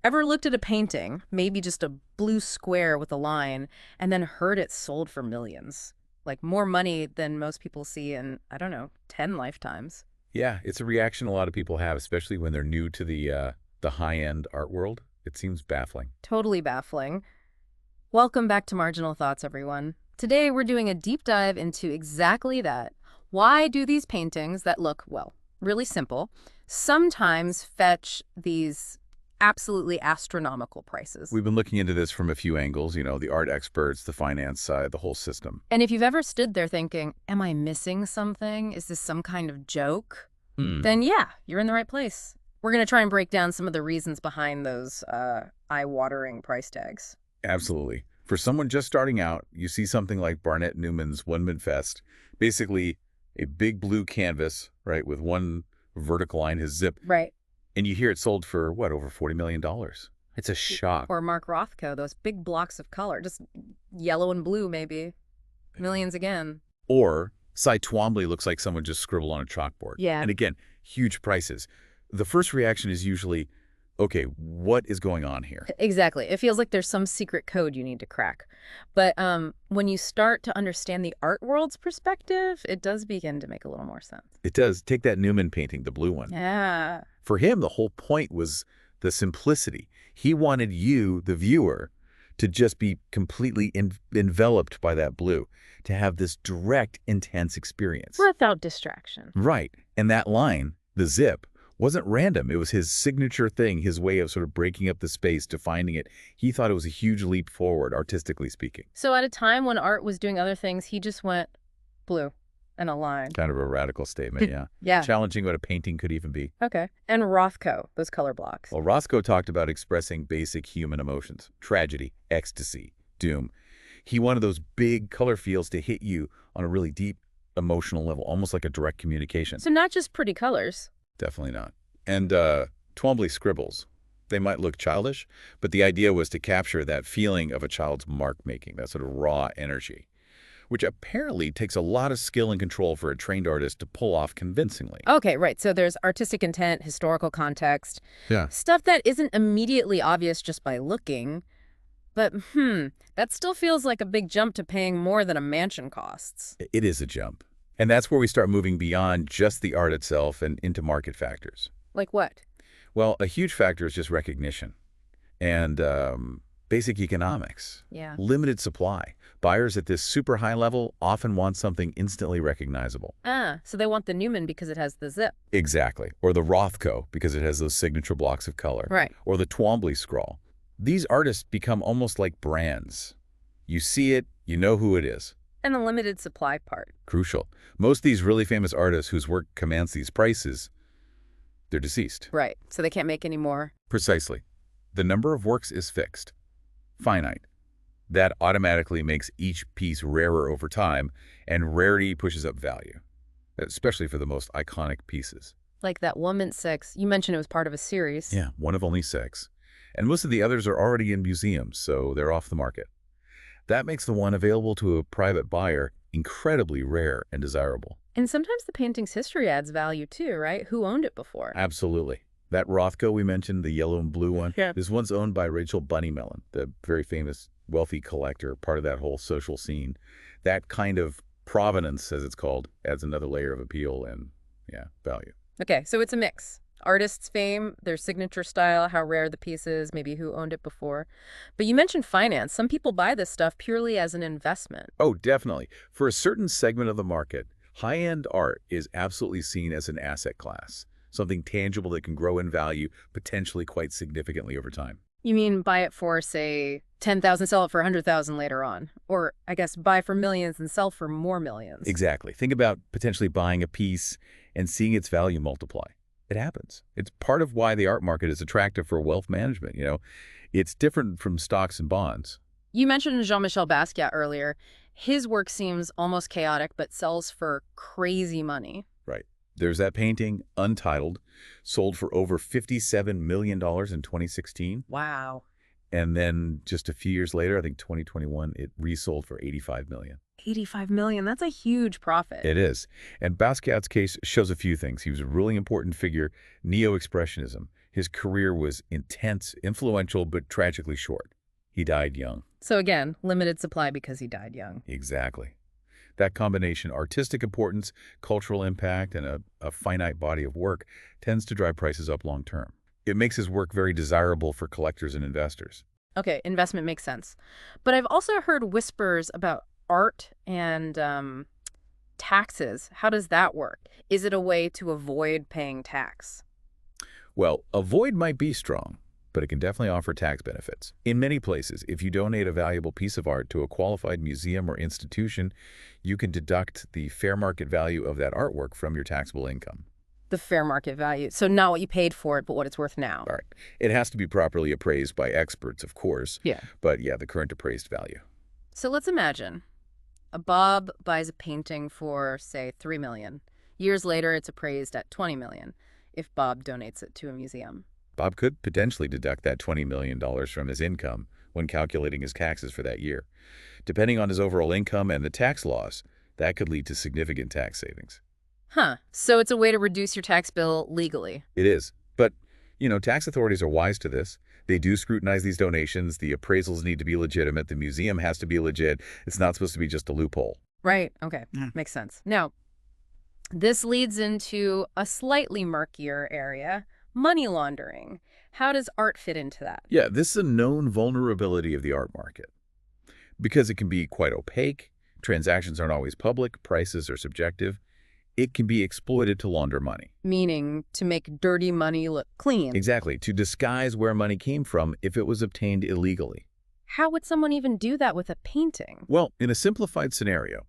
Ever looked at a painting, maybe just a blue square with a line, and then heard it sold for millions? Like more money than most people see in, I don't know, 10 lifetimes. Yeah, it's a reaction a lot of people have, especially when they're new to the high-end art world. It seems baffling. Totally baffling. Welcome back to Marginal Thoughts, everyone. Today we're doing a deep dive into exactly that. Why do these paintings that look, well, really simple, sometimes fetch these absolutely astronomical prices? We've been looking into this from a few angles, the art experts, the finance side, the whole system. And if you've ever stood there thinking, am I missing something? Is this some kind of joke? Then yeah, you're in the right place. We're going to try and break down some of the reasons behind those eye-watering price tags. Absolutely. For someone just starting out, you see something like Barnett Newman's One Mid Fest, basically a big blue canvas, right, with one vertical line, his zip, Right. and you hear it sold for, what, over $40 million? It's a shock. Or Mark Rothko, those big blocks of color, just yellow and blue maybe. Millions again. Or Cy Twombly looks like someone just scribbled on a chalkboard. Yeah. And again, huge prices. The first reaction is usually, okay, what is going on here? Exactly. It feels like there's some secret code you need to crack. But when you start to understand the art world's perspective, it does begin to make a little more sense. It does. Take that Newman painting, the blue one. Yeah. For him, the whole point was the simplicity. He wanted you, the viewer, to just be completely enveloped by that blue, to have this direct, intense experience. Without distraction. Right. And that line, the zip, wasn't random. It was his signature thing, his way of sort of breaking up the space, defining it. He thought it was a huge leap forward, artistically speaking. So at a time when art was doing other things, he just went blue and a line. Kind of a radical statement, yeah. Yeah. Challenging what a painting could even be. Okay. And Rothko, those color blocks. Well, Roscoe talked about expressing basic human emotions, tragedy, ecstasy, doom. He wanted those big color fields to hit you on a really deep emotional level, almost like a direct communication. So not just pretty colors. Definitely not. And Twombly scribbles. They might look childish, but the idea was to capture that feeling of a child's mark-making, that sort of raw energy, which apparently takes a lot of skill and control for a trained artist to pull off convincingly. Okay, right. So there's artistic intent, historical context, Yeah. stuff that isn't immediately obvious just by looking. But, that still feels like a big jump to paying more than a mansion costs. It is a jump. And that's where we start moving beyond just the art itself and into market factors. Like what? Well, a huge factor is just recognition and basic economics. Yeah. Limited supply. Buyers at this super high level often want something instantly recognizable. So they want the Newman because it has the zip. Exactly. Or the Rothko because it has those signature blocks of color. Right. Or the Twombly scrawl. These artists become almost like brands. You see it, you know who it is. And the limited supply part. Crucial. Most of these really famous artists whose work commands these prices, they're deceased. Right. So they can't make any more. Precisely. The number of works is fixed. Finite. That automatically makes each piece rarer over time, and rarity pushes up value, especially for the most iconic pieces. Like that Woman 6. You mentioned it was part of a series. Yeah, one of only 6. And most of the others are already in museums, so they're off the market. That makes the one available to a private buyer incredibly rare and desirable. And sometimes the painting's history adds value too, right? Who owned it before? Absolutely. That Rothko we mentioned, the yellow and blue one, Yeah. this one's owned by Rachel Bunny-Mellon, the very famous wealthy collector, part of that whole social scene. That kind of provenance, as it's called, adds another layer of appeal and, yeah, value. Okay, so it's a mix. Artist's fame, their signature style, how rare the piece is, maybe who owned it before. But you mentioned finance. Some people buy this stuff purely as an investment. Oh, definitely. For a certain segment of the market, high-end art is absolutely seen as an asset class, something tangible that can grow in value potentially quite significantly over time. You mean buy it for, say, 10,000, sell it for 100,000 later on? Or, I guess, buy for millions and sell for more millions? Exactly. Think about potentially buying a piece and seeing its value multiply. It happens. It's part of why the art market is attractive for wealth management. It's different from stocks and bonds. You mentioned Jean-Michel Basquiat earlier. His work seems almost chaotic, but sells for crazy money. Right. There's that painting, Untitled, sold for over $57 million in 2016. Wow. And then just a few years later, I think 2021, it resold for $85 million. 85 million, that's a huge profit. It is. And Basquiat's case shows a few things. He was a really important figure, neo-expressionism. His career was intense, influential, but tragically short. He died young. So again, limited supply because he died young. Exactly. That combination, artistic importance, cultural impact, and a finite body of work, tends to drive prices up long term. It makes his work very desirable for collectors and investors. Okay, investment makes sense. But I've also heard whispers about art and taxes. How does that work? Is it a way to avoid paying tax? Well, avoid might be strong, but it can definitely offer tax benefits. In many places, if you donate a valuable piece of art to a qualified museum or institution, you can deduct the fair market value of that artwork from your taxable income. The fair market value. So not what you paid for it, but what it's worth now. All right. It has to be properly appraised by experts, of course. Yeah. But yeah, the current appraised value. So let's imagine a Bob buys a painting for, say, $3 million. Years later, it's appraised at $20 million if Bob donates it to a museum. Bob could potentially deduct that $20 million from his income when calculating his taxes for that year. Depending on his overall income and the tax laws, that could lead to significant tax savings. Huh. So it's a way to reduce your tax bill legally. It is. But, tax authorities are wise to this. They do scrutinize these donations. The appraisals need to be legitimate. The museum has to be legit. It's not supposed to be just a loophole. Right. Okay. Makes sense. Now, this leads into a slightly murkier area, money laundering. How does art fit into that? Yeah, this is a known vulnerability of the art market. Because it can be quite opaque, transactions aren't always public, prices are subjective, it can be exploited to launder money. Meaning to make dirty money look clean. Exactly, to disguise where money came from if it was obtained illegally. How would someone even do that with a painting? Well, in a simplified scenario,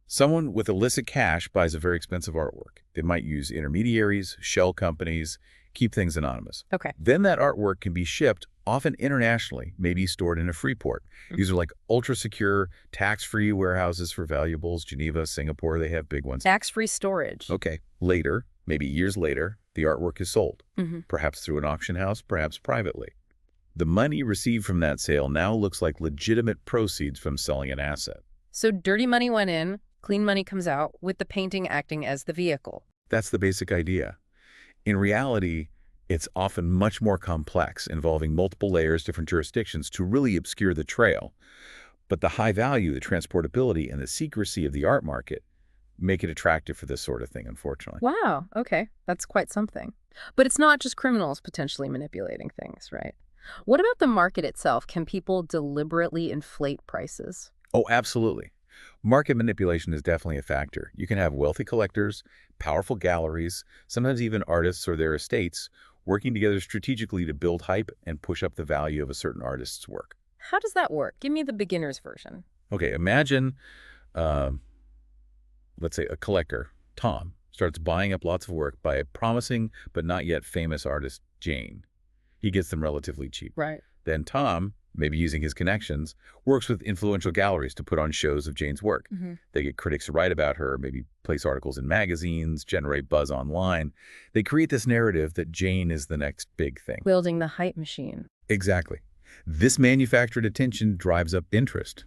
someone with illicit cash buys a very expensive artwork. They might use intermediaries, shell companies, keep things anonymous. Okay. Then that artwork can be shipped, often internationally, maybe stored in a free port. These are like ultra-secure, tax-free warehouses for valuables. Geneva, Singapore, they have big ones. Tax-free storage. Okay. Later, maybe years later, the artwork is sold, perhaps through an auction house, perhaps privately. The money received from that sale now looks like legitimate proceeds from selling an asset. So dirty money went in, clean money comes out, with the painting acting as the vehicle. That's the basic idea. In reality, it's often much more complex, involving multiple layers, different jurisdictions, to really obscure the trail. But the high value, the transportability, and the secrecy of the art market make it attractive for this sort of thing, unfortunately. Wow, okay. That's quite something. But it's not just criminals potentially manipulating things, right? What about the market itself? Can people deliberately inflate prices? Oh, absolutely. Market manipulation is definitely a factor. You can have wealthy collectors, powerful galleries, sometimes even artists or their estates working together strategically to build hype and push up the value of a certain artist's work. How does that work? Give me the beginner's version. Okay, imagine, let's say a collector, Tom, starts buying up lots of work by a promising but not yet famous artist, Jane. He gets them relatively cheap. Right. Then Tom, maybe using his connections, works with influential galleries to put on shows of Jane's work. They get critics to write about her, maybe place articles in magazines, generate buzz online. They create this narrative that Jane is the next big thing. Building the hype machine. Exactly. This manufactured attention drives up interest.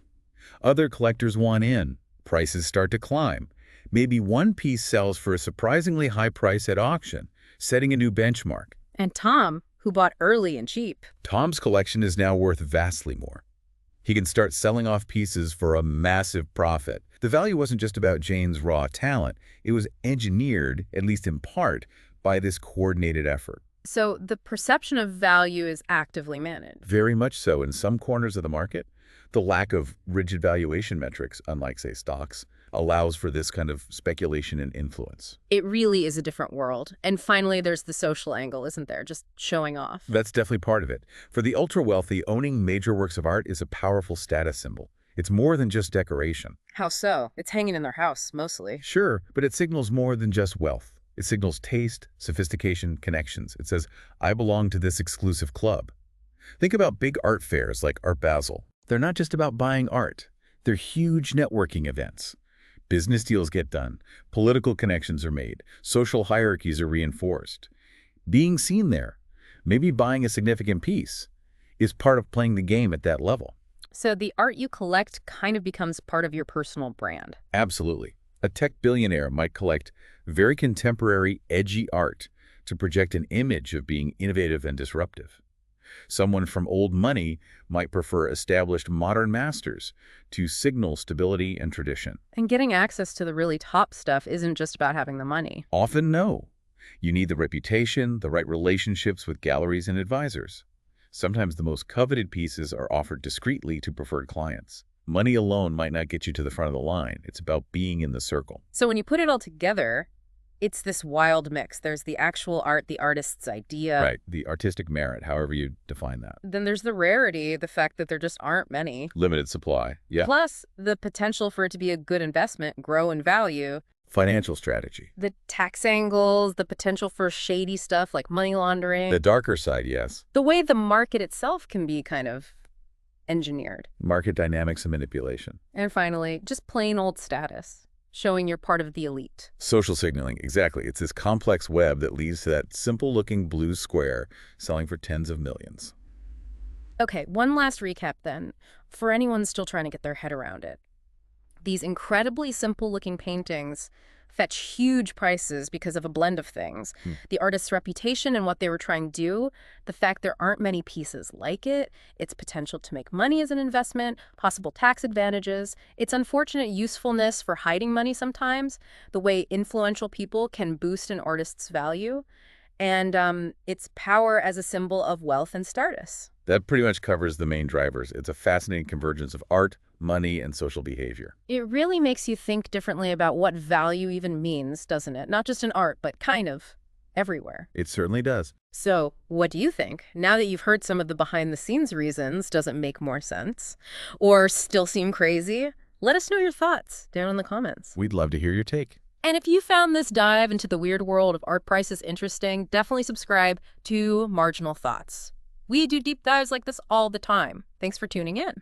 Other collectors want in. Prices start to climb. Maybe one piece sells for a surprisingly high price at auction, setting a new benchmark. And Tom, who bought early and cheap. Tom's collection is now worth vastly more. He can start selling off pieces for a massive profit. The value wasn't just about Jane's raw talent. It was engineered, at least in part, by this coordinated effort. So the perception of value is actively managed. Very much so. In some corners of the market, the lack of rigid valuation metrics, unlike, say, stocks, allows for this kind of speculation and influence. It really is a different world. And finally, there's the social angle, isn't there? Just showing off. That's definitely part of it. For the ultra-wealthy, owning major works of art is a powerful status symbol. It's more than just decoration. How so? It's hanging in their house, mostly. Sure, but it signals more than just wealth. It signals taste, sophistication, connections. It says, I belong to this exclusive club. Think about big art fairs like Art Basel. They're not just about buying art. They're huge networking events. Business deals get done, political connections are made, social hierarchies are reinforced. Being seen there, maybe buying a significant piece, is part of playing the game at that level. So the art you collect kind of becomes part of your personal brand. Absolutely. A tech billionaire might collect very contemporary, edgy art to project an image of being innovative and disruptive. Someone from old money might prefer established modern masters to signal stability and tradition. And getting access to the really top stuff isn't just about having the money. Often, no. You need the reputation, the right relationships with galleries and advisors. Sometimes the most coveted pieces are offered discreetly to preferred clients. Money alone might not get you to the front of the line. It's about being in the circle. So when you put it all together, it's this wild mix. There's the actual art, the artist's idea. Right, the artistic merit, however you define that. Then there's the rarity, the fact that there just aren't many. Limited supply, yeah. Plus, the potential for it to be a good investment, grow in value. Financial strategy. The tax angles, the potential for shady stuff like money laundering. The darker side, yes. The way the market itself can be kind of engineered. Market dynamics and manipulation. And finally, just plain old status, showing you're part of the elite. Social signaling, exactly. It's this complex web that leads to that simple-looking blue square selling for tens of millions. Okay, one last recap then, for anyone still trying to get their head around it. These incredibly simple-looking paintings fetch huge prices because of a blend of things. The artist's reputation and what they were trying to do, the fact there aren't many pieces like it, its potential to make money as an investment, possible tax advantages, its unfortunate usefulness for hiding money sometimes, the way influential people can boost an artist's value, and its power as a symbol of wealth and status. That pretty much covers the main drivers. It's a fascinating convergence of art, money, and social behavior. It really makes you think differently about what value even means, doesn't it? Not just in art, but kind of everywhere. It certainly does. So, what do you think? Now that you've heard some of the behind-the-scenes reasons, does it make more sense? Or still seem crazy? Let us know your thoughts down in the comments. We'd love to hear your take. And if you found this dive into the weird world of art prices interesting, definitely subscribe to Marginal Thoughts. We do deep dives like this all the time. Thanks for tuning in.